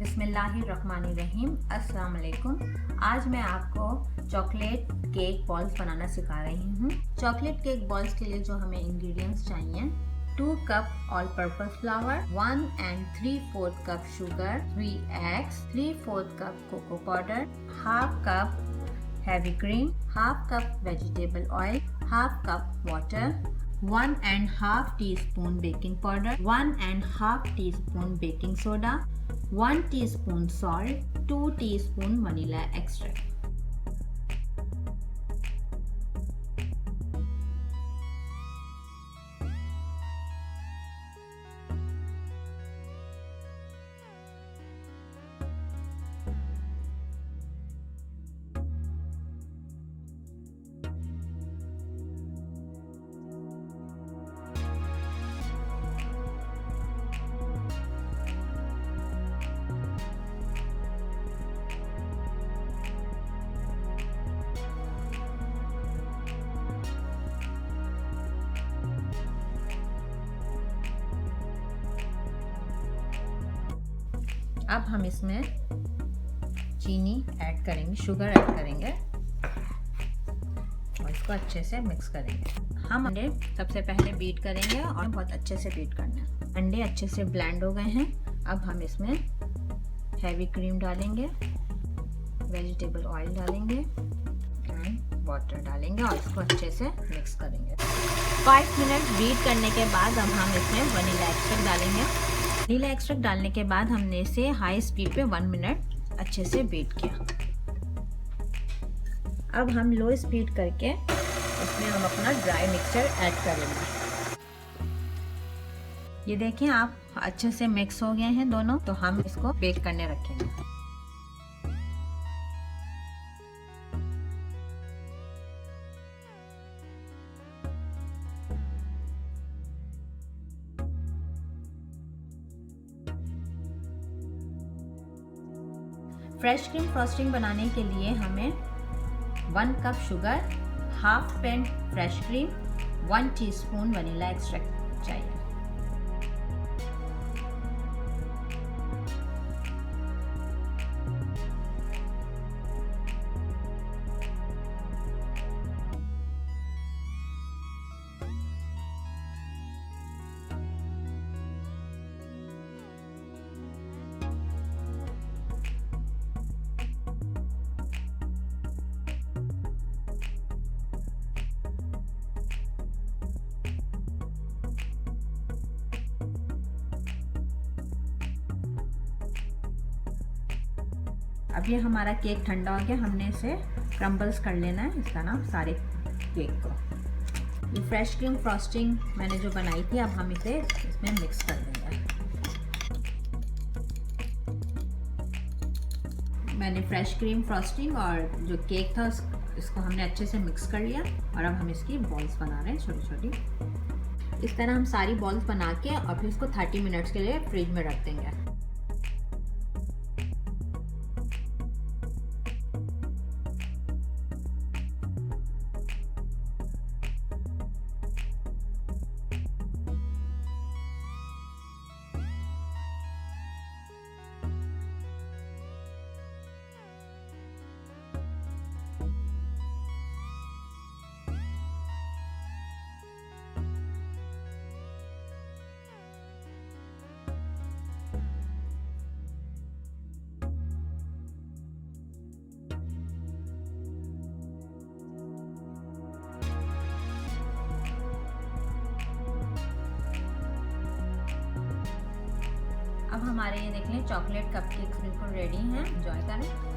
बिस्मिल्लाहिर्रहमानिर्रहीम। अस्सलाम वालेकुम। आज मैं आपको चॉकलेट केक बॉल्स बनाना सिखा रही हूँ। चॉकलेट केक बॉल्स के लिए जो हमें इंग्रेडिएंट्स चाहिए: 2 cup all purpose flour, 1 3/4 cup sugar, 3 eggs, 3/4 cup cocoa powder, half cup heavy cream, half cup vegetable oil, half cup water, 1½ teaspoon baking powder, 1½ teaspoon baking soda, 1 teaspoon salt, 2 teaspoon vanilla extract. अब हम इसमें चीनी add करेंगे, sugar add करेंगे और इसको अच्छे से मिक्स करेंगे। हम अंडे सबसे पहले बीट करेंगे और बहुत अच्छे से बीट करना है। अंडे अच्छे से ब्लेंड हो गए हैं। अब हम इसमें हैवी क्रीम डालेंगे, वेजिटेबल ऑयल डालेंगे एंड वाटर डालेंगे और इसको अच्छे से मिक्स करेंगे। 5 मिनट बीट करने के बाद अब हम इसमें वनीला एक्सट्रैक्ट डालेंगे। वनीला एक्सट्रैक्ट डालने के बाद हमने इसे हाई स्पीड पे 1 मिनट अच्छे से बीट किया। अब हम लो स्पीड करके इसमें हम अपना ड्राई मिक्सचर ऐड करेंगे। ये देखें आप, अच्छे से मिक्स हो गए हैं दोनों, तो हम इसको बेक करने रखेंगे। फ्रेश क्रीम फ्रॉस्टिंग बनाने के लिए हमें 1 cup sugar, half pant fresh cream, 1 teaspoon vanilla extract चाहिए। अब ये हमारा केक ठंडा हो गया, हमने इसे क्रम्बल्स कर लेना है इस तरह सारे केक को। ये फ्रेश क्रीम फ्रॉस्टिंग मैंने जो बनाई थी, अब हम इसे इसमें मिक्स कर देंगे। मैंने फ्रेश क्रीम फ्रॉस्टिंग और जो केक था इसको हमने अच्छे से मिक्स कर लिया और अब हम इसकी बॉल्स बना रहे हैं छोटी छोटी। इस तरह हम सारी बॉल्स बना के और फिर इसको 30 मिनट्स के लिए फ्रिज में रख देंगे। अब हमारे ये देख लें चॉकलेट कपकेक्स बिल्कुल रेडी हैं। एंजॉय करें।